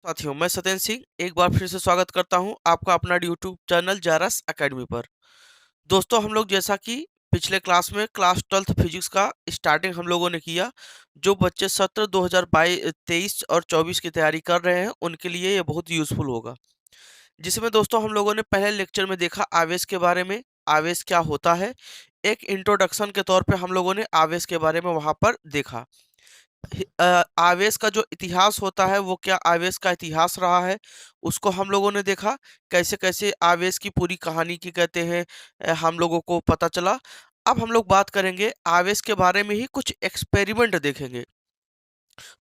साथियों, मैं सत्येंद्र सिंह एक बार फिर से स्वागत करता हूं आपका अपना यूट्यूब चैनल जारस एकेडमी पर। दोस्तों, हम लोग जैसा कि पिछले क्लास में क्लास 12th फिजिक्स का स्टार्टिंग हम लोगों ने किया। जो बच्चे सत्र 2023 और 24 की तैयारी कर रहे हैं उनके लिए ये बहुत यूजफुल होगा। जिसमें दोस्तों हम लोगों ने पहले लेक्चर में देखा आवेश के बारे में, आवेश क्या होता है। एक इंट्रोडक्शन के तौर पे हम लोगों ने आवेश के बारे में वहां पर देखा। आवेश का जो इतिहास होता है, वो क्या आवेश का इतिहास रहा है, उसको हम लोगों ने देखा। कैसे-कैसे आवेश की पूरी कहानी की कहते हैं, हम लोगों को पता चला। अब हम लोग बात करेंगे आवेश के बारे में ही कुछ एक्सपेरिमेंट देखेंगे।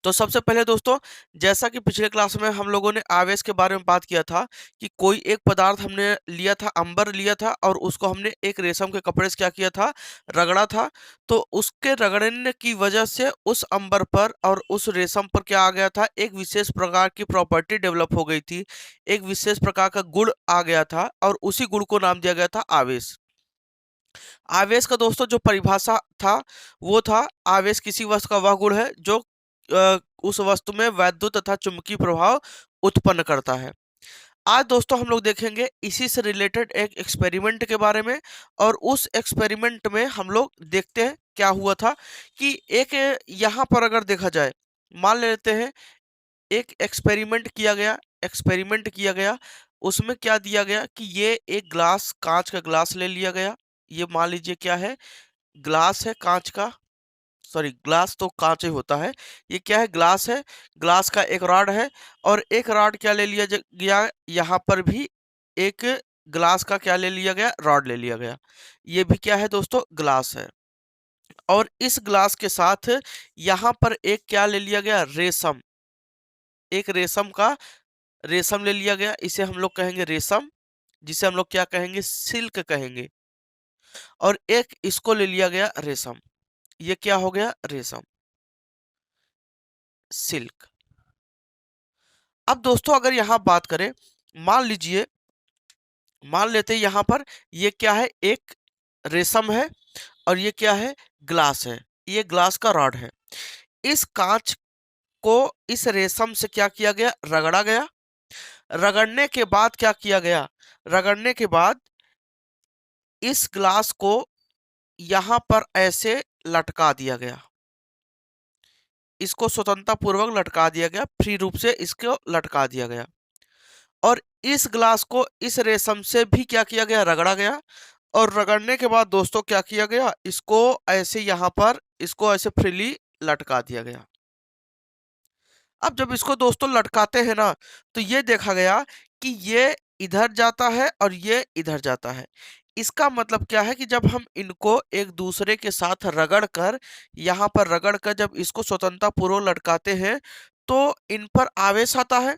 तो सबसे पहले दोस्तों, जैसा कि पिछले क्लास में हम लोगों ने आवेश के बारे में बात किया था कि कोई एक पदार्थ हमने लिया था, अंबर लिया था और उसको हमने एक रेशम के कपड़े से क्या किया था, रगड़ा था। तो उसके रगड़ने की वजह से उस अंबर पर और उस रेशम पर क्या आ गया था, एक विशेष प्रकार की प्रॉपर्टी डेवलप हो गई थी, एक विशेष प्रकार का गुण आ गया था और उसी गुण को नाम दिया गया था आवेश। आवेश का दोस्तों जो परिभाषा था, वो था आवेश किसी वस्तु का वह गुण है जो उस वस्तु में वैद्युत तथा चुंबकीय प्रभाव उत्पन्न करता है। आज दोस्तों हम लोग देखेंगे इसी से रिलेटेड एक एक्सपेरिमेंट के बारे में। और उस एक्सपेरिमेंट में हम लोग देखते हैं क्या हुआ था कि एक यहाँ पर अगर देखा जाए, मान लेते हैं एक एक्सपेरिमेंट किया गया। उसमें क्या दिया गया कि ये एक ग्लास, कांच का ग्लास ले लिया गया। ये मान लीजिए क्या है, ग्लास है कांच का। सॉरी, ग्लास तो कांच ही होता है। ये क्या है, ग्लास है। ग्लास का एक रॉड है और एक रॉड क्या ले लिया गया, यहाँ पर भी एक ग्लास का क्या ले लिया गया, रॉड ले लिया गया। ये भी क्या है दोस्तों, ग्लास है। और इस ग्लास के साथ यहाँ पर एक क्या ले लिया गया, रेशम। एक रेशम का रेशम ले लिया गया, इसे हम लोग कहेंगे रेशम, जिसे हम लोग क्या कहेंगे, सिल्क कहेंगे। और एक इसको ले लिया गया रेशम। ये क्या हो गया, रेशम, सिल्क। अब दोस्तों अगर यहाँ बात करें, मान लीजिए, मान लेते हैं यहाँ पर ये क्या है, एक रेशम है और ये क्या है, ग्लास है। ये ग्लास का रॉड है। इस कांच को इस रेशम से क्या किया गया, रगड़ा गया। रगड़ने के बाद क्या किया गया, रगड़ने के बाद इस ग्लास को यहाँ पर ऐसे लटका दिया गया। इसको स्वतंत्रता पूर्वक लटका दिया गया, फ्री रूप से इसको लटका दिया गया। और इस ग्लास को इस रेशम से भी क्या किया गया, रगड़ा गया। और रगड़ने के बाद दोस्तों क्या किया गया, इसको ऐसे यहाँ पर इसको ऐसे फ्रीली लटका दिया गया। अब जब इसको दोस्तों लटकाते हैं ना, तो ये देखा गया कि ये इधर जाता है और ये इधर जाता है। इसका मतलब क्या है कि जब हम इनको एक दूसरे के साथ रगड़ कर, यहाँ पर रगड़ कर जब इसको स्वतंत्रता पूर्वक लटकाते हैं, तो इन पर आवेश आता है।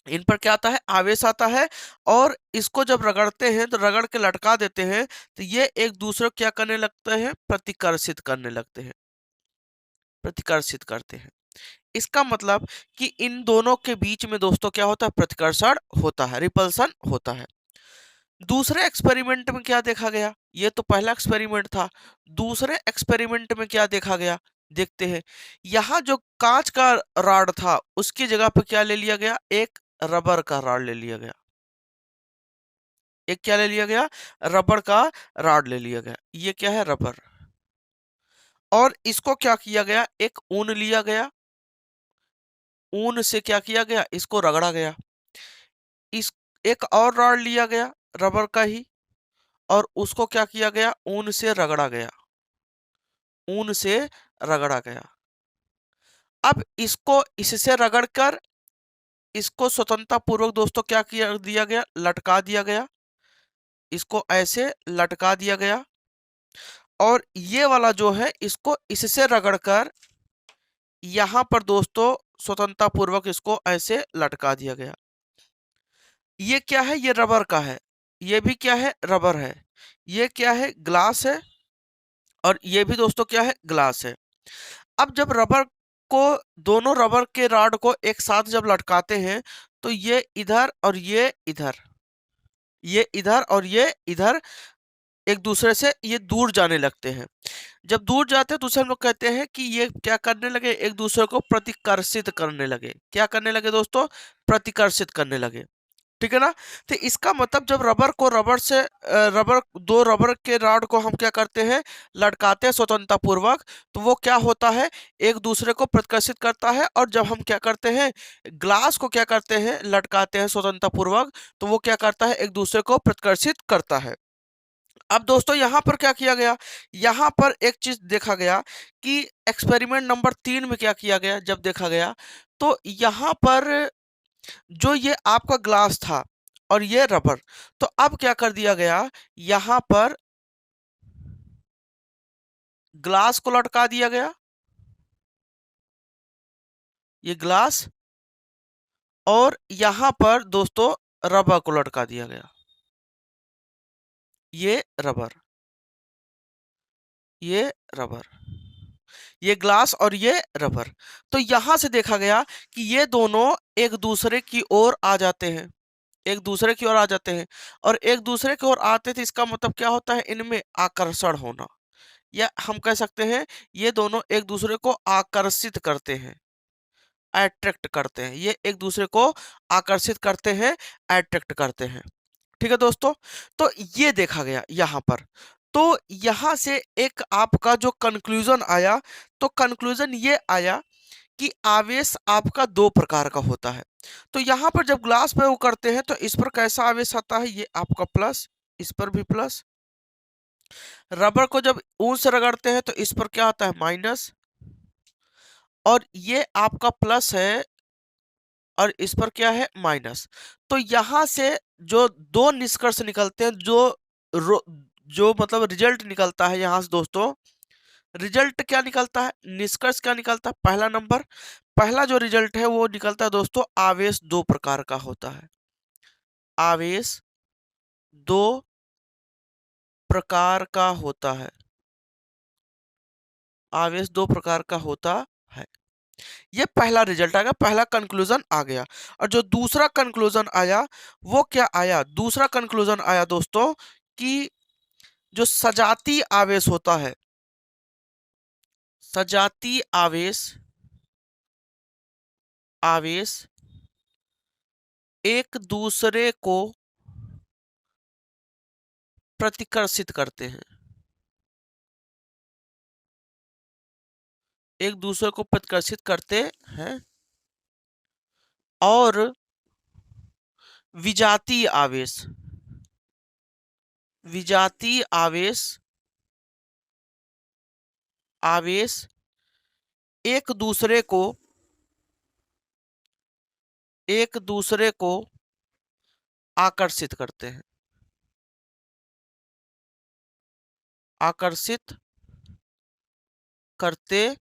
इन पर क्या आता है, आवेश आता है। और इसको जब रगड़ते हैं, तो रगड़ के लटका देते हैं, तो ये एक दूसरे को क्या करने लगते हैं, प्रतिकर्षित करने लगते हैं, प्रतिकर्षित करते हैं। इसका मतलब कि इन दोनों के बीच में दोस्तों क्या होता है, प्रतिकर्षण होता है, रिपल्सन होता है। दूसरे एक्सपेरिमेंट में क्या देखा गया, ये तो पहला एक्सपेरिमेंट था। दूसरे एक्सपेरिमेंट में क्या देखा गया, देखते हैं। यहाँ जो कांच का रॉड था, उसकी जगह पर क्या ले लिया गया, एक रबर का रॉड ले लिया गया। एक क्या ले लिया गया, रबर का रॉड ले लिया गया। ये क्या है, रबर। और इसको क्या किया गया, एक ऊन लिया गया। ऊन से क्या किया गया, इसको रगड़ा गया। इस एक और रॉड लिया गया रबर का ही, और उसको क्या किया गया, ऊन से रगड़ा गया। ऊन से रगड़ा गया। अब इसको इससे रगड़कर इसको स्वतंत्रता पूर्वक दोस्तों क्या किया दिया गया, लटका दिया गया। इसको ऐसे लटका दिया गया। और ये वाला जो है, इसको इससे रगड़कर यहाँ पर दोस्तों स्वतंत्रता पूर्वक इसको ऐसे लटका दिया गया। ये क्या है, ये रबर का है। ये भी क्या है, रबर है। ये क्या है, ग्लास है। और ये भी दोस्तों क्या है, ग्लास है। अब जब रबर को, दोनों रबर के रॉड को एक साथ जब लटकाते हैं, तो ये इधर और ये इधर, ये इधर और ये इधर एक दूसरे से ये दूर जाने लगते हैं। जब दूर जाते हैं तो उसे हम लोग कहते हैं कि ये क्या करने लगे, एक दूसरे को प्रतिकर्षित करने लगे। क्या करने लगे दोस्तों? प्रतिकर्षित करने लगे। ठीक है ना? तो इसका मतलब जब रबर को रबर से रबर दो रबर के रॉड को हम क्या करते हैं, लटकाते हैं स्वतंत्रता पूर्वक, तो वो क्या होता है, एक दूसरे को प्रतिकर्षित करता है। और जब हम क्या करते हैं, ग्लास को क्या करते हैं, लटकाते हैं स्वतंत्रता पूर्वक, तो वो क्या करता है, एक दूसरे को प्रतिकर्षित करता है। अब दोस्तों यहाँ पर क्या किया गया, यहाँ पर एक चीज देखा गया कि एक्सपेरिमेंट नंबर 3 में क्या किया गया, जब देखा गया तो यहाँ पर जो ये आपका ग्लास था और ये रबर, तो अब क्या कर दिया गया, यहाँ पर ग्लास को लटका दिया गया, ये ग्लास, और यहाँ पर दोस्तों रबर को लटका दिया गया, ये रबर, ये रबर, ये ग्लास और ये रबर। तो यहां से देखा गया कि ये दोनों एक दूसरे की ओर आ जाते हैं, एक दूसरे की ओर आ जाते हैं। और एक दूसरे की ओर आते थे, इसका मतलब क्या होता है, इनमें आकर्षण होना, या हम कह सकते हैं ये दोनों एक दूसरे को आकर्षित करते हैं, अट्रैक्ट करते हैं, ये एक दूसरे को आकर्षित करते हैं, अट्रैक्ट करते हैं। ठीक है दोस्तों, तो ये देखा गया यहाँ पर। तो यहाँ से एक आपका जो कंक्लूजन आया, तो कंक्लूजन ये आया कि आवेश आपका दो प्रकार का होता है। तो यहाँ पर जब ग्लास पे वो करते हैं तो इस पर कैसा आवेश आता है, ये आपका प्लस, इस पर भी प्लस। रबर को जब ऊन से रगड़ते हैं तो इस पर क्या आता है, माइनस, और ये आपका प्लस है और इस पर क्या है, माइनस। तो यहां से जो दो निष्कर्ष निकलते हैं, जो मतलब रिजल्ट निकलता है यहां से दोस्तों, रिजल्ट क्या निकलता है, निष्कर्ष क्या निकलता है, पहला नंबर, पहला जो रिजल्ट है वो निकलता है दोस्तों, आवेश दो प्रकार का होता है, आवेश दो प्रकार का होता है, आवेश दो प्रकार का होता है। ये पहला रिजल्ट आ गया, पहला कंक्लूजन आ गया। और जो दूसरा कंक्लूजन आया वो क्या आया, दूसरा कंक्लूजन आया दोस्तों कि जो सजातीय आवेश होता है, सजातीय आवेश, आवेश एक दूसरे को प्रतिकर्षित करते हैं, एक दूसरे को प्रतिकर्षित करते हैं। और विजातीय आवेश, विजातीय आवेश, आवेश एक दूसरे को, एक दूसरे को आकर्षित करते हैं, आकर्षित करते हैं।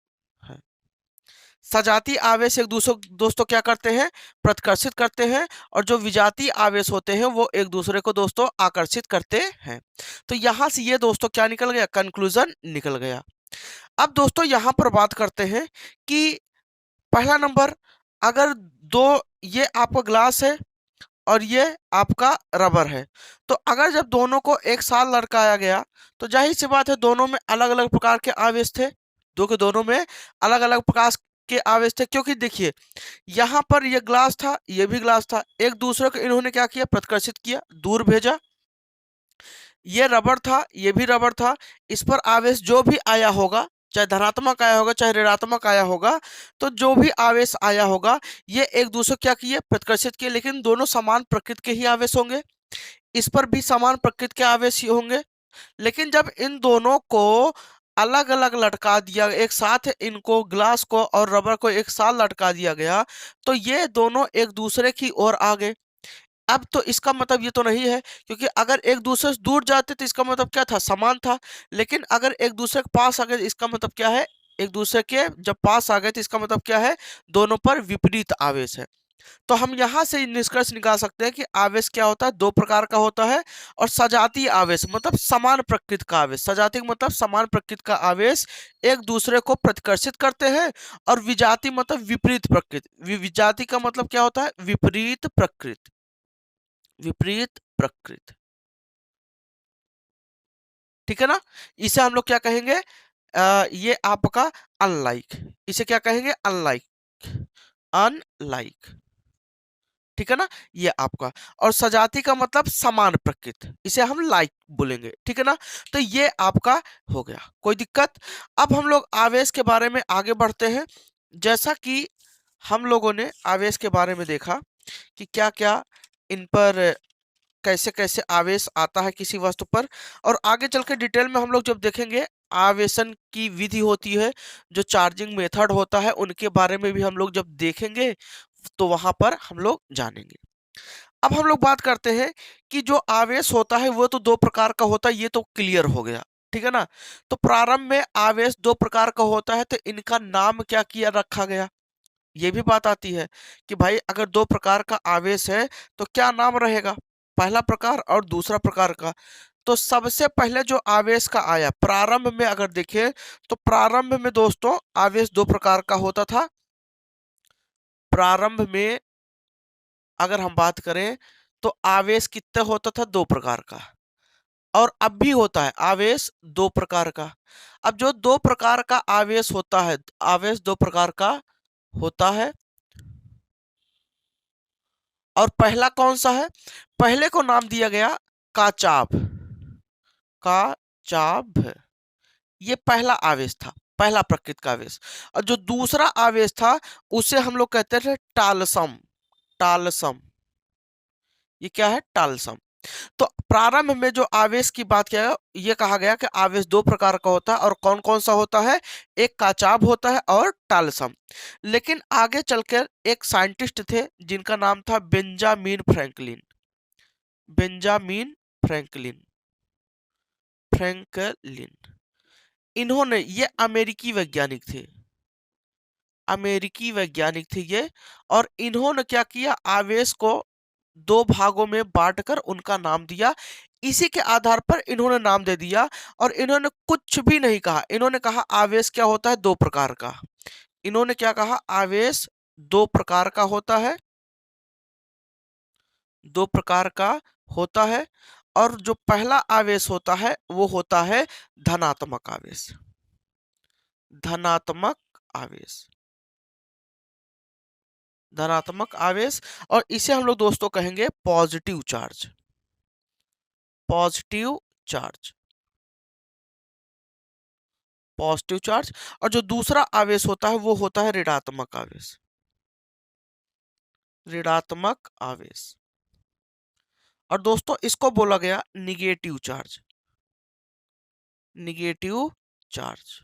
सजातीय आवेश एक दूसरे दोस्तों क्या करते हैं, प्रतिकर्षित करते हैं। और जो विजातीय आवेश होते हैं वो एक दूसरे को दोस्तों आकर्षित करते हैं। तो यहां से ये दोस्तों क्या निकल गया, कंक्लूजन निकल गया। अब दोस्तों यहां पर बात करते हैं कि पहला नंबर, अगर दो, ये आपका ग्लास है और ये आपका रबर है, तो अगर जब दोनों को एक साथ लटकाया गया तो जाहिर सी बात है दोनों में अलग अलग प्रकार के आवेश थे, दो के दोनों में अलग अलग प्रकार के आवेश थे। क्योंकि देखिए यहाँ पर ये ग्लास था, ये भी ग्लास था, एक दूसरे को इन्होंने क्या किया, प्रतिकर्षित किया, दूर भेजा। ये रबर था, ये भी रबर था, इस पर आवेश जो भी आया होगा, चाहे धनात्मक आया होगा चाहे ऋणात्मक आया होगा, तो जो भी आवेश आया होगा ये एक दूसरे को क्या किए, प्रतिकर्षित किए। लेकिन दोनों समान प्रकृति के ही आवेश होंगे, इस पर भी समान प्रकृति के आवेश ही होंगे। लेकिन जब इन दोनों को अलग अलग लटका दिया, एक साथ इनको ग्लास को और रबर को एक साथ लटका दिया गया, तो ये दोनों एक दूसरे की ओर आ गए। अब तो इसका मतलब ये तो नहीं है, क्योंकि अगर एक दूसरे से दूर जाते तो इसका मतलब क्या था, समान था। लेकिन अगर एक दूसरे के पास आ गए तो इसका मतलब क्या है, एक दूसरे के जब पास आ गए तो इसका मतलब क्या है, दोनों पर विपरीत आवेश है। तो हम यहाँ से निष्कर्ष निकाल सकते हैं कि आवेश क्या होता है, दो प्रकार का होता है। और सजातीय आवेश मतलब समान प्रकृति का आवेश, सजातीय मतलब समान प्रकृति का आवेश एक दूसरे को प्रतिकर्षित करते हैं। और विजातीय मतलब विपरीत प्रकृति, विजातीय का मतलब क्या होता है, विपरीत प्रकृति, विपरीत प्रकृति। ठीक है ना। इसे हम लोग क्या कहेंगे, ये आपका अनलाइक, इसे क्या कहेंगे, अनलाइक, अनलाइक, ठीक है ना, ये आपका। और सजाती का मतलब समान प्रकृति, इसे हम लाइक बोलेंगे, ठीक है ना। तो ये आपका हो गया, कोई दिक्कत। अब हम लोग आवेश के बारे में आगे बढ़ते हैं। जैसा कि हम लोगों ने आवेश के बारे में देखा कि क्या क्या इन पर कैसे कैसे आवेश आता है किसी वस्तु पर, और आगे चल के डिटेल में हम लोग जब देखेंगे आवेशन की विधि होती है, जो चार्जिंग मेथड होता है, उनके बारे में भी हम लोग जब देखेंगे तो वहां पर हम लोग जानेंगे। अब हम लोग बात करते हैं कि जो आवेश होता है वो तो दो प्रकार का होता है, ये तो क्लियर हो गया, ठीक है ना। तो प्रारंभ में आवेश दो प्रकार का होता है, तो इनका नाम क्या किया रखा गया, ये भी बात आती है कि भाई अगर दो प्रकार का आवेश है तो क्या नाम रहेगा, पहला प्रकार और दूसरा प्रकार का। तो सबसे पहले जो आवेश का आया प्रारंभ में, अगर देखें तो प्रारंभ में दोस्तों आवेश दो प्रकार का होता था। प्रारंभ में अगर हम बात करें तो आवेश कितना होता था, दो प्रकार का। और अब भी होता है आवेश दो प्रकार का। अब जो दो प्रकार का आवेश होता है, आवेश दो प्रकार का होता है, और पहला कौन सा है, पहले को नाम दिया गया काचाभ, काचाभ, ये पहला आवेश था, पहला प्रकृति का आवेश। और जो दूसरा आवेश था उसे हम लोग कहते थे टालसम, टालसम, ये क्या है, टालसम। तो प्रारंभ में जो आवेश की बात किया, ये कहा गया कि आवेश दो प्रकार का होता है, और कौन कौन सा होता है, एक काचाभ होता है और टालसम। लेकिन आगे चलकर एक साइंटिस्ट थे जिनका नाम था Benjamin Franklin, Benjamin Franklin, Franklin, इन्होंने, ये अमेरिकी वैज्ञानिक थे, अमेरिकी वैज्ञानिक थे ये। और इन्होंने क्या किया, आवेश को दो भागों में बांटकर उनका नाम दिया, इसी के आधार पर इन्होंने नाम दे दिया। और इन्होंने कुछ भी नहीं कहा, इन्होंने कहा आवेश क्या होता है, दो प्रकार का। इन्होंने क्या कहा, आवेश दो प्रकार का होता है, दो प्रकार का होता है। और जो पहला आवेश होता है वो होता है धनात्मक आवेश, धनात्मक आवेश, धनात्मक आवेश। और इसे हम लोग दोस्तों कहेंगे positive charge, positive charge, positive charge. और जो दूसरा आवेश होता है वो होता है ऋणात्मक आवेश, ऋणात्मक आवेश। और दोस्तों इसको बोला गया negative charge, negative charge,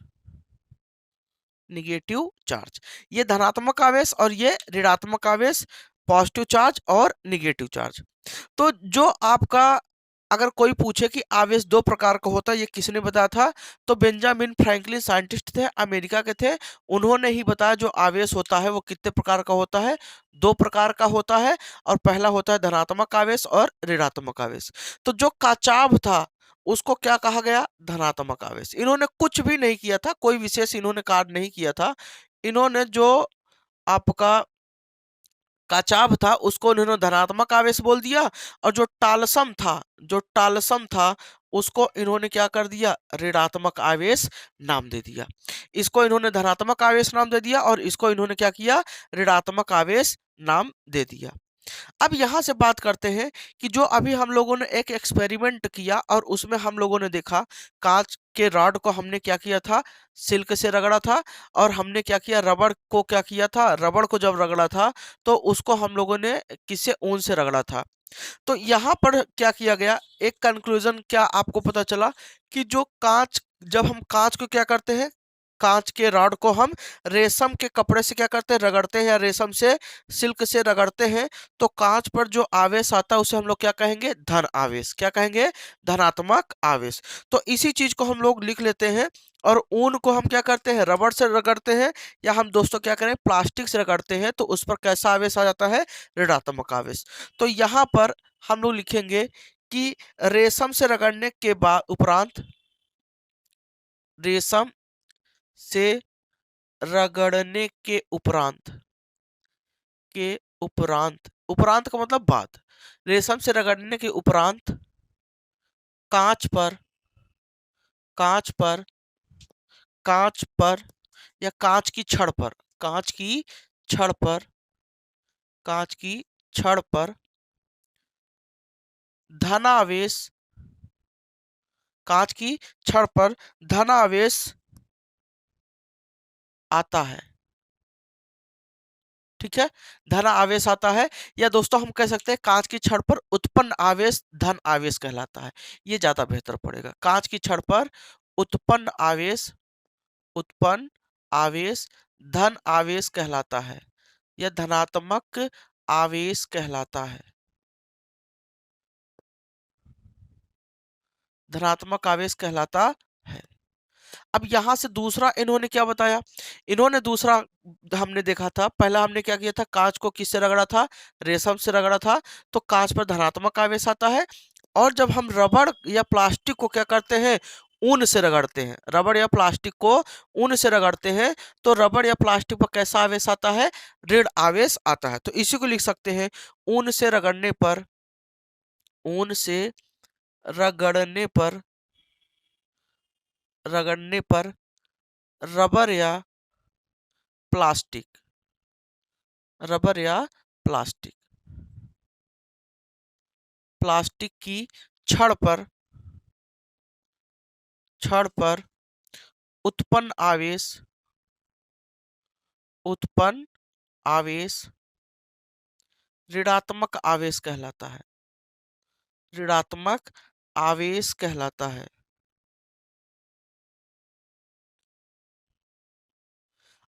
negative charge. ये धनात्मक आवेश और ये ऋणात्मक आवेश, पॉजिटिव चार्ज और निगेटिव चार्ज। तो जो आपका, अगर कोई पूछे कि आवेश दो प्रकार का होता है, ये किसने बताया था, तो बेंजामिन फ्रैंकलिन साइंटिस्ट थे, अमेरिका के थे, उन्होंने ही बताया जो आवेश होता है वो कितने प्रकार का होता है, दो प्रकार का होता है। और पहला होता है धनात्मक आवेश और ऋणात्मक आवेश। तो जो काचाभ था उसको क्या कहा गया, धनात्मक आवेश। इन्होंने कुछ भी नहीं किया था, कोई विशेष इन्होंने कार्य नहीं किया था। इन्होंने जो आपका काचाभ था उसको उन्होंने धनात्मक आवेश बोल दिया, और जो टालसम था, जो टालसम था उसको इन्होंने क्या कर दिया, ऋणात्मक आवेश नाम दे दिया। इसको इन्होंने धनात्मक आवेश नाम दे दिया और इसको इन्होंने क्या किया, ऋणात्मक आवेश नाम दे दिया। अब यहां से बात करते हैं कि जो अभी हम लोगों ने एक एक्सपेरिमेंट किया और उसमें हम लोगों ने देखा कांच के रॉड को हमने क्या किया था, सिल्क से रगड़ा था। और हमने क्या किया, रबड़ को क्या किया था, रबड़ को जब रगड़ा था तो उसको हम लोगों ने किससे, ऊन से रगड़ा था। तो यहाँ पर क्या किया गया, एक कंक्लूजन क्या आपको पता चला कि जो कांच, जब हम कांच को क्या करते हैं, कांच के रॉड को हम रेशम के कपड़े से क्या करते हैं, रगड़ते हैं, या रेशम से, सिल्क से रगड़ते हैं, तो कांच पर जो आवेश आता है उसे हम लोग क्या कहेंगे, धन आवेश, क्या कहेंगे, धनात्मक आवेश। तो इसी चीज को हम लोग लिख लेते हैं। और ऊन को हम क्या करते हैं, रबड़ से रगड़ते हैं, या हम दोस्तों क्या करें, प्लास्टिक से रगड़ते हैं, तो उस पर कैसा आवेश आ जाता है, ऋणात्मक आवेश। तो यहाँ पर हम लोग लिखेंगे कि रेशम से रगड़ने के बाद उपरांत, रेशम से रगड़ने के उपरांत, के उपरांत, उपरांत का मतलब बाद, रेशम से रगड़ने के उपरांत कांच पर, कांच पर, कांच पर या कांच की छड़ पर, कांच की छड़ पर, कांच की छड़ पर धनावेश, कांच की छड़ पर धनावेश आता है। ठीक है, धन आवेश आता है, या दोस्तों हम कह सकते हैं कांच की छड़ पर उत्पन्न आवेश धन आवेश कहलाता है। ये ज्यादा बेहतर पड़ेगा। कांच की छड़ पर उत्पन्न आवेश, उत्पन्न आवेश धन आवेश कहलाता है, या धनात्मक आवेश कहलाता है। धनात्मक आवेश कहलाता है। अब यहां से दूसरा इन्होंने क्या बताया, इन्होंने दूसरा, हमने देखा था पहला हमने क्या किया था, कांच को किससे रगड़ा था, रेशम से रगड़ा था, तो कांच पर धनात्मक आवेश आता है। और जब हम रबड़ या प्लास्टिक को क्या करते हैं, ऊन से रगड़ते हैं, रबड़ या प्लास्टिक को ऊन से रगड़ते हैं, तो रबड़ या प्लास्टिक पर कैसा आवेश आता है, ऋण आवेश आता है। तो इसी को लिख सकते हैं, ऊन से रगड़ने पर, ऊन से रगड़ने पर, रगड़ने पर रबर या प्लास्टिक, रबर या प्लास्टिक, प्लास्टिक की छड़ पर, छड़ पर उत्पन्न आवेश, उत्पन्न आवेश ऋणात्मक आवेश कहलाता है, ऋणात्मक आवेश कहलाता है।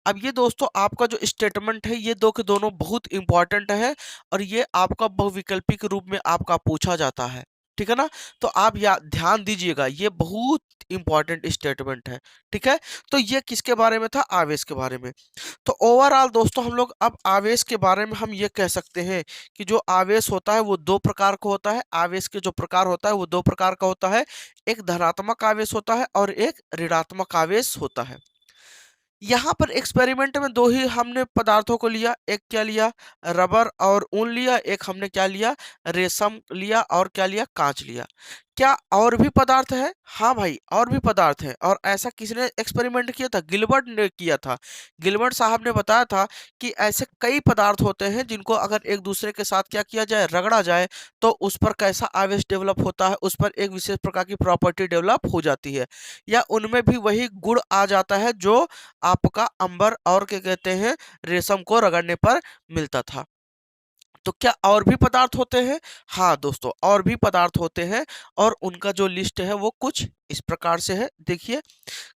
अब ये दोस्तों आपका जो स्टेटमेंट है, ये दो के दोनों बहुत इंपॉर्टेंट है, और ये आपका बहुविकल्पी के रूप में आपका पूछा जाता है। ठीक है ना, तो आप या ध्यान दीजिएगा, ये बहुत इंपॉर्टेंट स्टेटमेंट है। ठीक है, तो ये किसके बारे में था, आवेश के बारे में। तो ओवरऑल दोस्तों हम लोग अब आवेश के बारे में हम ये कह सकते हैं कि जो आवेश होता है वो दो प्रकार का होता है। आवेश के जो प्रकार होता है वो दो प्रकार का होता है, एक धनात्मक आवेश होता है और एक ऋणात्मक आवेश होता है। यहाँ पर एक्सपेरिमेंट में दो ही हमने पदार्थों को लिया, एक क्या लिया, रबर और ऊन लिया, एक हमने क्या लिया, रेशम लिया, और क्या लिया, कांच लिया। क्या और भी पदार्थ है, हाँ भाई और भी पदार्थ है, और ऐसा किसने एक्सपेरिमेंट किया था, गिलबर्ट ने किया था। गिलबर्ट साहब ने बताया था कि ऐसे कई पदार्थ होते हैं जिनको अगर एक दूसरे के साथ क्या किया जाए, रगड़ा जाए, तो उस पर कैसा आवेश डेवलप होता है, उस पर एक विशेष प्रकार की प्रॉपर्टी डेवलप हो जाती है, या उनमें भी वही गुण आ जाता है जो आपका अंबर और क्या कहते हैं, रेशम को रगड़ने पर मिलता था। तो क्या और भी पदार्थ होते हैं, हाँ दोस्तों और भी पदार्थ होते हैं, और उनका जो लिस्ट है वो कुछ इस प्रकार से है। देखिए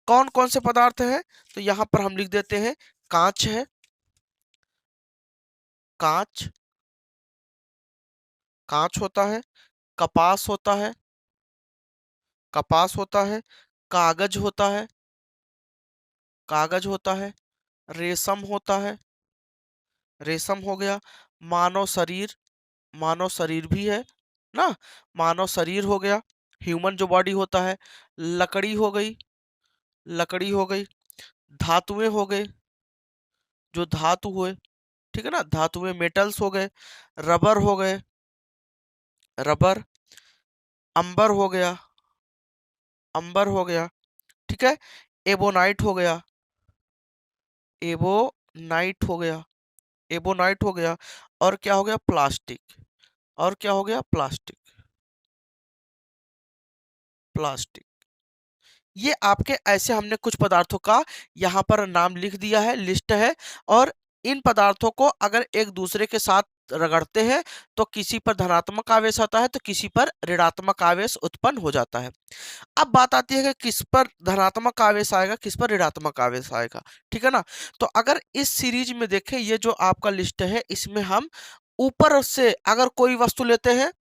कौन कौन से पदार्थ हैं, तो यहाँ पर हम लिख देते हैं, कांच है, कांच, कांच होता है, कपास होता है, कपास होता है, कागज होता है, कागज होता है, रेशम होता है, रेशम हो गया, मानव शरीर, मानव शरीर भी है ना, मानव शरीर हो गया, ह्यूमन जो बॉडी होता है, लकड़ी हो गई, लकड़ी हो गई, धातुएं हो गए, जो धातु हुए, ठीक है ना, धातुएं मेटल्स हो गए, रबर हो गए, रबर, अंबर हो गया, अंबर हो गया, ठीक है, एबोनाइट हो गया, एबोनाइट हो गया, एबोनाइट हो गया, और क्या हो गया, प्लास्टिक, और क्या हो गया, प्लास्टिक, प्लास्टिक। ये आपके ऐसे हमने कुछ पदार्थों का यहाँ पर नाम लिख दिया है, लिस्ट है, और इन पदार्थों को अगर एक दूसरे के साथ रगड़ते हैं तो किसी पर धनात्मक आवेश आता है तो किसी पर ऋणात्मक आवेश उत्पन्न हो जाता है। अब बात आती है कि किस पर धनात्मक आवेश आएगा, किस पर ऋणात्मक आवेश आएगा। ठीक है ना, तो अगर इस सीरीज में देखें, ये जो आपका लिस्ट है इसमें हम ऊपर से अगर कोई वस्तु लेते हैं,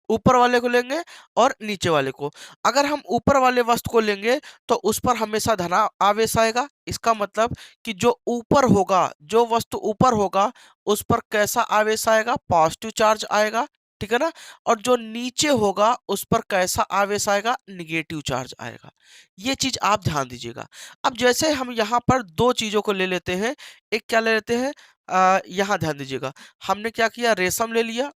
ऊपर वाले को लेंगे और नीचे वाले को। अगर हम ऊपर वाले वस्तु को लेंगे तो उस पर हमेशा धना आवेश आएगा। इसका मतलब कि जो ऊपर होगा, जो वस्तु ऊपर होगा उस पर कैसा आवेश आएगा, पॉजिटिव चार्ज आएगा। ठीक है ना, और जो नीचे होगा उस पर कैसा आवेश आएगा, निगेटिव चार्ज आएगा। ये चीज आप ध्यान दीजिएगा। अब जैसे हम यहाँ पर दो चीजों को ले लेते हैं, एक क्या ले लेते हैं, यहाँ ध्यान दीजिएगा, हमने क्या किया, रेशम ले लिया,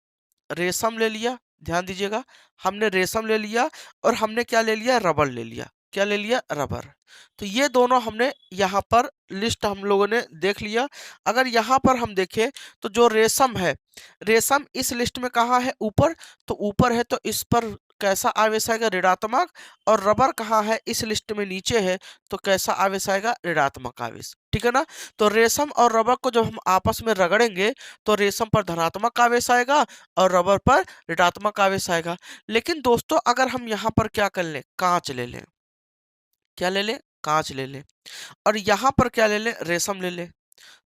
रेशम ले लिया, ध्यान दीजिएगा, हमने रेशम ले लिया, और हमने क्या ले लिया, रबड़ ले लिया। क्या ले लिया, रबर। तो ये दोनों हमने यहाँ पर लिस्ट हम लोगों ने देख लिया। अगर यहाँ पर हम देखें तो जो रेशम है, रेशम इस लिस्ट में कहाँ है, ऊपर। तो ऊपर है तो इस पर कैसा आवेश आएगा, ऋणात्मक। और रबर कहाँ है, इस लिस्ट में नीचे है, तो कैसा आवेश आएगा, ऋणात्मक आवेश। ठीक है ना। तो रेशम और रबर को जब हम आपस में रगड़ेंगे तो रेशम पर धनात्मक आवेश आएगा और रबर पर ऋणात्मक आवेश आएगा। लेकिन दोस्तों अगर हम यहाँ पर क्या कर लें, कांच ले लें, क्या ले लें, कांच ले लें, और यहाँ पर क्या ले लें, रेशम ले लें।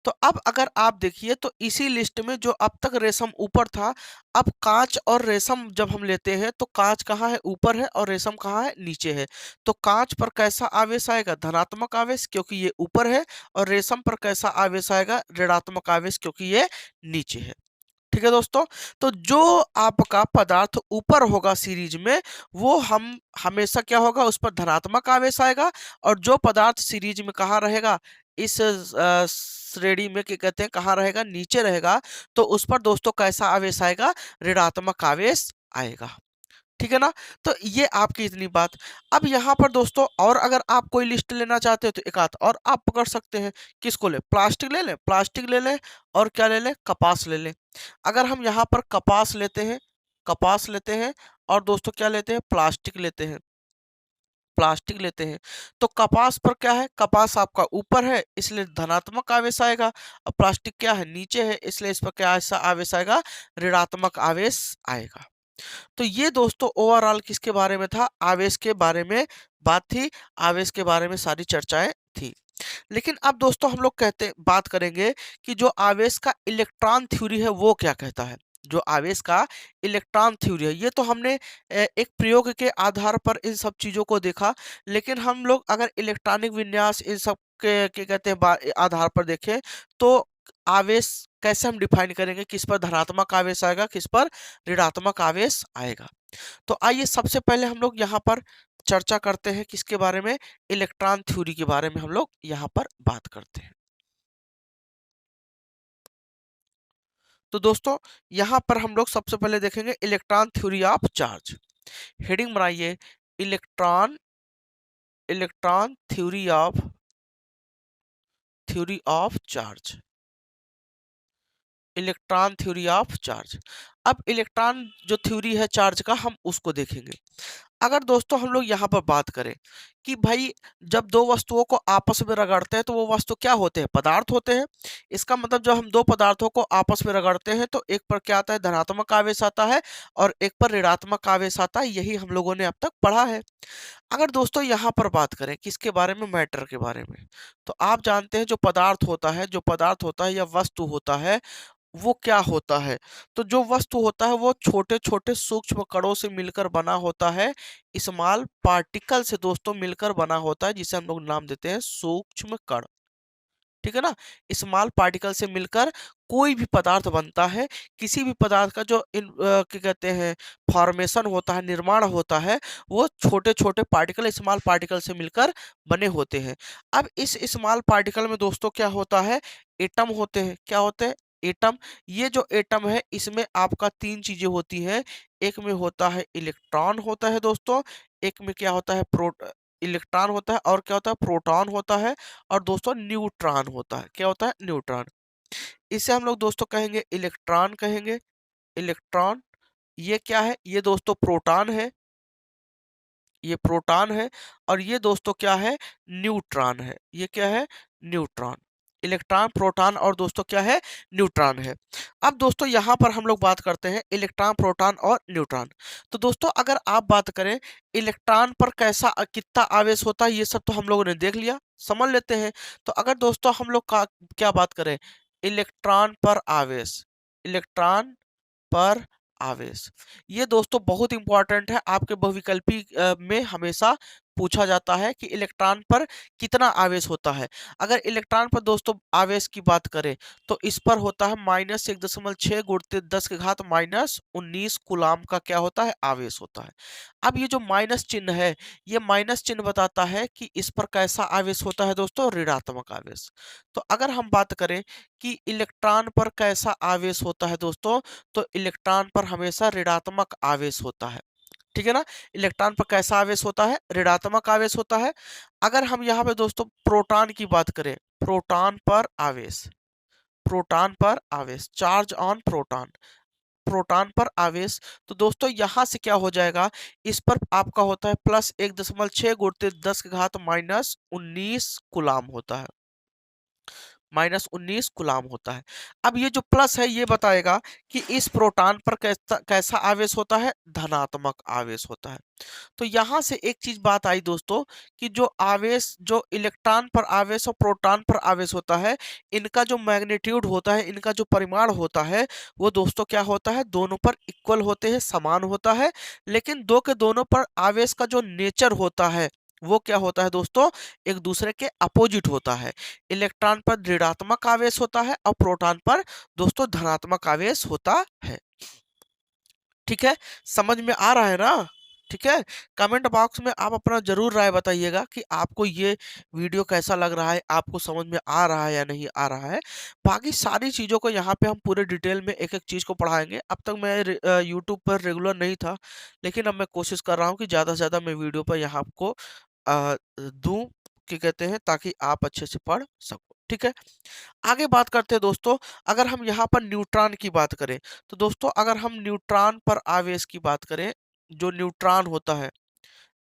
तो अब अगर आप देखिए तो इसी लिस्ट में जो अब तक रेशम ऊपर था, अब कांच और रेशम जब हम लेते हैं तो कांच कहाँ है, ऊपर है, और रेशम कहाँ है, नीचे है। तो कांच पर कैसा आवेश आएगा, धनात्मक आवेश, क्योंकि ये ऊपर है। और रेशम पर कैसा आवेश आएगा, ऋणात्मक आवेश, क्योंकि ये नीचे है। ठीक है दोस्तों। तो जो आपका पदार्थ ऊपर होगा सीरीज में, वो हम हमेशा क्या होगा, उस पर धनात्मक आवेश आएगा। और जो पदार्थ सीरीज में कहाँ रहेगा, इस श्रेणी में क्या कहते हैं, कहाँ रहेगा, नीचे रहेगा, तो उस पर दोस्तों कैसा आवेश आएगा, ऋणात्मक आवेश आएगा। ठीक है ना। तो ये आपकी इतनी बात। अब यहाँ पर दोस्तों और अगर आप कोई लिस्ट लेना चाहते हो तो एक आध और आप पकड़ सकते हैं। किसको ले, प्लास्टिक ले लें, प्लास्टिक ले लें, और क्या ले लें, कपास ले लें। अगर हम यहाँ पर कपास लेते हैं, कपास लेते हैं, और दोस्तों क्या लेते हैं, प्लास्टिक लेते हैं, प्लास्टिक लेते हैं, तो कपास पर क्या है, कपास आपका ऊपर है इसलिए धनात्मक आवेश आएगा। और प्लास्टिक क्या है, नीचे है, इसलिए इस पर क्या ऐसा आवेश आएगा, ऋणात्मक आवेश आएगा। तो ये दोस्तों ओवरऑल किसके बारे में था, आवेश के बारे में बात थी, आवेश के बारे में सारी चर्चाएं थी। लेकिन अब दोस्तों हम लोग बात करेंगे कि जो आवेश का इलेक्ट्रॉन थ्योरी है वो क्या कहता है। जो आवेश का इलेक्ट्रॉन थ्योरी है, ये तो हमने एक प्रयोग के आधार पर इन सब चीजों को देखा। लेकिन हम लोग अगर इलेक्ट्रॉनिक विन्यास इन सब के कहते हैं आधार पर देखें, तो आवेश कैसे हम डिफाइन करेंगे, किस पर धनात्मक आवेश आएगा, किस पर ऋणात्मक आवेश आएगा। तो आइए सबसे पहले हम लोग यहाँ पर चर्चा करते हैं किसके बारे में, इलेक्ट्रॉन थ्योरी के बारे में हम लोग यहाँ पर बात करते हैं। तो दोस्तों यहाँ पर हम लोग सबसे पहले देखेंगे electron theory of charge. Heading बनाइए, electron, electron theory of charge, electron theory of charge. अब इलेक्ट्रॉन जो थ्योरी है चार्ज का, हम उसको देखेंगे। अगर दोस्तों हम लोग यहाँ पर बात करें कि भाई जब दो वस्तुओं को आपस में रगड़ते हैं तो वो वस्तु क्या होते हैं, पदार्थ होते हैं। इसका मतलब जब हम दो पदार्थों को आपस में रगड़ते हैं तो एक पर क्या आता है, धनात्मक आवेश आता है, और एक पर ऋणात्मक आवेश आता है। यही हम लोगों ने अब तक पढ़ा है। अगर दोस्तों यहाँ पर बात करें किसके बारे में, मैटर के बारे में, तो आप जानते हैं जो पदार्थ होता है, जो पदार्थ होता है या वस्तु होता है, वो क्या होता है। तो जो वस्तु होता है वो छोटे छोटे सूक्ष्म कणों से मिलकर बना होता है, स्मॉल पार्टिकल से दोस्तों मिलकर बना होता है, जिसे हम लोग नाम देते हैं सूक्ष्म कण। ठीक है ना। स्मॉल पार्टिकल से मिलकर कोई भी पदार्थ बनता है। किसी भी पदार्थ का जो क्या कहते हैं, फॉर्मेशन होता है, निर्माण होता है, वो छोटे छोटे पार्टिकल, स्मॉल पार्टिकल से मिलकर बने होते हैं। अब इस स्मॉल पार्टिकल में दोस्तों क्या होता है, एटम होते हैं। क्या होते हैं, एटम। ये जो एटम है इसमें आपका तीन चीजें होती हैं। एक में होता है इलेक्ट्रॉन होता है दोस्तों, एक में क्या होता है, इलेक्ट्रॉन होता है, और क्या होता है, प्रोटॉन होता है, और दोस्तों न्यूट्रॉन होता है। क्या होता है, न्यूट्रॉन। इसे हम लोग दोस्तों कहेंगे इलेक्ट्रॉन कहेंगे, इलेक्ट्रॉन। ये क्या है, ये दोस्तों प्रोटॉन है, ये प्रोटॉन है। और ये दोस्तों क्या है, न्यूट्रॉन है। ये क्या है, न्यूट्रॉन। इलेक्ट्रॉन, प्रोटॉन, और दोस्तों क्या है, न्यूट्रॉन है। अब दोस्तों यहाँ पर हम लोग बात करते हैं इलेक्ट्रॉन, प्रोटॉन और न्यूट्रॉन। तो दोस्तों अगर आप बात करें इलेक्ट्रॉन पर कैसा कितना आवेश होता है, ये सब तो हम लोगों ने देख लिया, समझ लेते हैं। तो अगर दोस्तों हम लोग का क्या बात करें, इलेक्ट्रॉन पर आवेश, इलेक्ट्रॉन पर आवेश, ये दोस्तों बहुत इंपॉर्टेंट है। आपके बहुविकल्पी में हमेशा पूछा जाता है कि इलेक्ट्रॉन पर कितना आवेश होता है। अगर इलेक्ट्रॉन पर दोस्तों आवेश की बात करें तो इस पर होता है -1.6 गुणित 10 के घात -19 कूलाम का क्या होता है, आवेश होता है। अब ये जो माइनस चिन्ह है, ये माइनस चिन्ह बताता है कि इस पर कैसा आवेश होता है दोस्तों, ऋणात्मक आवेश। तो अगर हम बात करें कि इलेक्ट्रॉन पर कैसा आवेश होता है दोस्तों, तो इलेक्ट्रॉन पर हमेशा ऋणात्मक आवेश होता है। ठीक है ना। इलेक्ट्रॉन पर कैसा आवेश होता है, ऋणात्मक आवेश होता है। अगर हम यहाँ पे दोस्तों प्रोटॉन की बात करें, प्रोटॉन पर आवेश, प्रोटॉन पर आवेश, चार्ज ऑन प्रोटॉन, प्रोटॉन पर आवेश, तो दोस्तों यहां से क्या हो जाएगा, इस पर आपका होता है +1.6 गुणित 10⁻⁻19 कूलाम होता है, -19 कूलाम होता है। अब ये जो प्लस है ये बताएगा कि इस प्रोटॉन पर कैसा कैसा आवेश होता है, धनात्मक आवेश होता है। तो यहाँ से एक चीज बात आई दोस्तों कि जो आवेश, जो इलेक्ट्रॉन पर आवेश और प्रोटॉन पर आवेश होता है, इनका जो मैग्नीट्यूड होता है, इनका जो परिमाण होता है, वो दोस्तों क्या होता है, दोनों पर इक्वल होते हैं, समान होता है। लेकिन दो के दोनों पर आवेश का जो नेचर होता है वो क्या होता है दोस्तों, एक दूसरे के अपोजिट होता है। इलेक्ट्रॉन पर ऋणात्मक आवेश होता है और प्रोटॉन पर दोस्तों धनात्मक आवेश होता है। ठीक है, समझ में आ रहा है ना। ठीक है, कमेंट बॉक्स में आप अपना जरूर राय बताइएगा कि आपको ये वीडियो कैसा लग रहा है, आपको समझ में आ रहा है या नहीं आ रहा है। बाकी सारी चीज़ों को यहाँ पे हम पूरे डिटेल में एक एक चीज़ को पढ़ाएंगे। अब तक मैं यूट्यूब पर रेगुलर नहीं था, लेकिन अब मैं कोशिश कर रहा हूँ कि ज़्यादा से ज़्यादा मैं वीडियो पर यहाँ आपको दूं, क्या कहते हैं, ताकि आप अच्छे से पढ़ सको। ठीक है, आगे बात करते हैं दोस्तों। अगर हम यहाँ पर न्यूट्रॉन की बात करें, तो दोस्तों अगर हम न्यूट्रॉन पर आवेश की बात करें, जो न्यूट्रॉन होता है,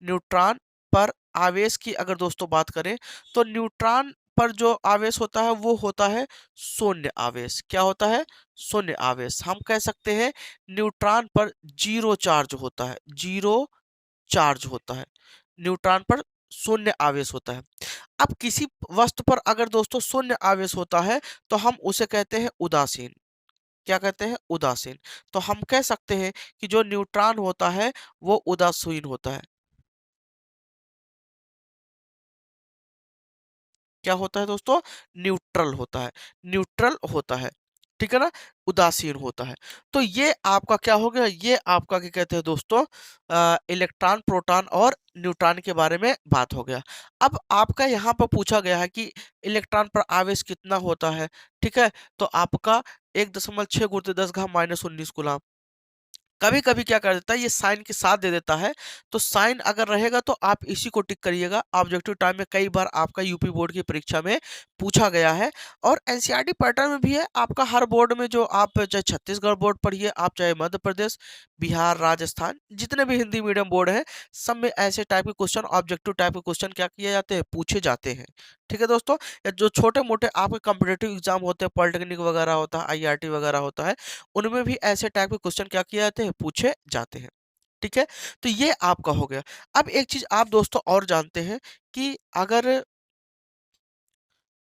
न्यूट्रॉन पर आवेश की अगर दोस्तों बात करें, तो न्यूट्रॉन पर जो आवेश होता है वो होता है शून्य आवेश। क्या होता है, शून्य आवेश। हम कह सकते हैं न्यूट्रॉन पर जीरो चार्ज होता है, जीरो चार्ज होता है, न्यूट्रॉन पर शून्य आवेश होता है। अब किसी वस्तु पर अगर दोस्तों शून्य आवेश होता है तो हम उसे कहते हैं उदासीन। क्या कहते हैं, उदासीन। तो हम कह सकते हैं कि जो न्यूट्रॉन होता है वो उदासीन होता है। क्या होता है दोस्तों, न्यूट्रल होता है, न्यूट्रल होता है। ठीक है ना, उदासीन होता है। तो ये आपका क्या हो गया, ये आपका क्या कहते हैं दोस्तों, इलेक्ट्रॉन, प्रोटॉन और न्यूट्रॉन के बारे में बात हो गया। अब आपका यहाँ पर पूछा गया है कि इलेक्ट्रॉन पर आवेश कितना होता है। ठीक है, तो आपका 1.6 गुणित 10⁻−19 कूलम। कभी कभी क्या कर देता है, ये साइन के साथ दे देता है। तो साइन अगर रहेगा तो आप इसी को टिक करिएगा। ऑब्जेक्टिव टाइम में कई बार आपका यूपी बोर्ड की परीक्षा में पूछा गया है, और एनसीईआरटी पैटर्न में भी है आपका। हर बोर्ड में, जो आप चाहे छत्तीसगढ़ बोर्ड पढ़िए, आप चाहे मध्य प्रदेश, बिहार, राजस्थान, जितने भी हिंदी मीडियम बोर्ड है, सब में ऐसे टाइप के क्वेश्चन, ऑब्जेक्टिव टाइप के क्वेश्चन क्या किए जाते हैं, पूछे जाते हैं। ठीक है दोस्तों, या जो छोटे मोटे आपके कॉम्पिटेटिव एग्जाम होते हैं, पॉलिटेक्निक वगैरह होता है, आईआरटी वगैरह होता है, उनमें भी ऐसे टाइप के क्वेश्चन क्या किए जाते हैं, पूछे जाते हैं। ठीक है, तो ये आपका हो गया। अब एक चीज आप दोस्तों और जानते हैं कि अगर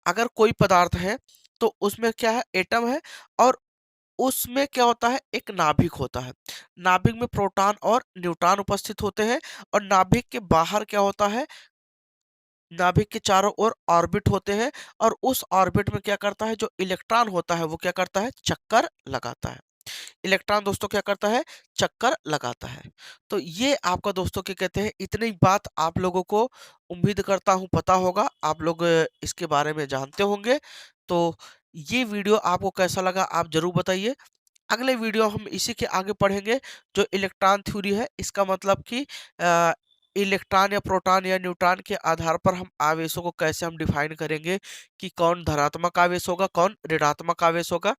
अगर कोई पदार्थ है तो उसमें क्या है, एटम है, और उसमें क्या होता है, एक नाभिक होता है। नाभिक में प्रोटॉन और न्यूट्रॉन उपस्थित होते हैं, और नाभिक के बाहर क्या होता है, नाभिक के चारों ओर ऑर्बिट होते हैं, और उस ऑर्बिट में क्या करता है, जो इलेक्ट्रॉन होता है वो क्या करता है, चक्कर लगाता है। इलेक्ट्रॉन दोस्तों क्या करता है, चक्कर लगाता है। तो ये आपका दोस्तों क्या कहते हैं, इतनी बात आप लोगों को उम्मीद करता हूँ पता होगा, आप लोग इसके बारे में जानते होंगे। तो ये वीडियो आपको कैसा लगा आप जरूर बताइए। अगले वीडियो हम इसी के आगे पढ़ेंगे, जो इलेक्ट्रॉन थ्योरी है, इसका मतलब कि इलेक्ट्रॉन या प्रोटॉन या न्यूट्रॉन के आधार पर हम आवेशों को कैसे हम डिफाइन करेंगे, कि कौन धनात्मक आवेश होगा, कौन ऋणात्मक आवेश होगा।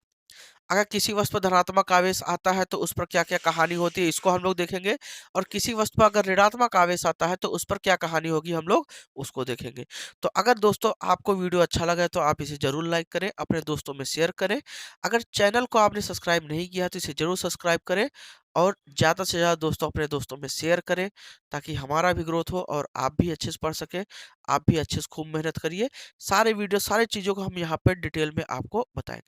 अगर किसी वस्तु पर धनात्मक आवेश आता है तो उस पर क्या क्या कहानी होती है, इसको हम लोग देखेंगे। और किसी वस्तु पर अगर ऋणात्मक आवेश आता है तो उस पर क्या कहानी होगी, हम लोग उसको देखेंगे। तो अगर दोस्तों आपको वीडियो अच्छा लगा है तो आप इसे जरूर लाइक करें, अपने दोस्तों में शेयर करें। अगर चैनल को आपने सब्सक्राइब नहीं किया तो इसे जरूर सब्सक्राइब करें, और ज़्यादा से ज़्यादा दोस्तों अपने दोस्तों में शेयर करें, ताकि हमारा भी ग्रोथ हो और आप भी अच्छे से पढ़ सकें। आप भी अच्छे से खूब मेहनत करिए। सारे वीडियो, सारी चीज़ों को हम यहाँ पर डिटेल में आपको बताएंगे।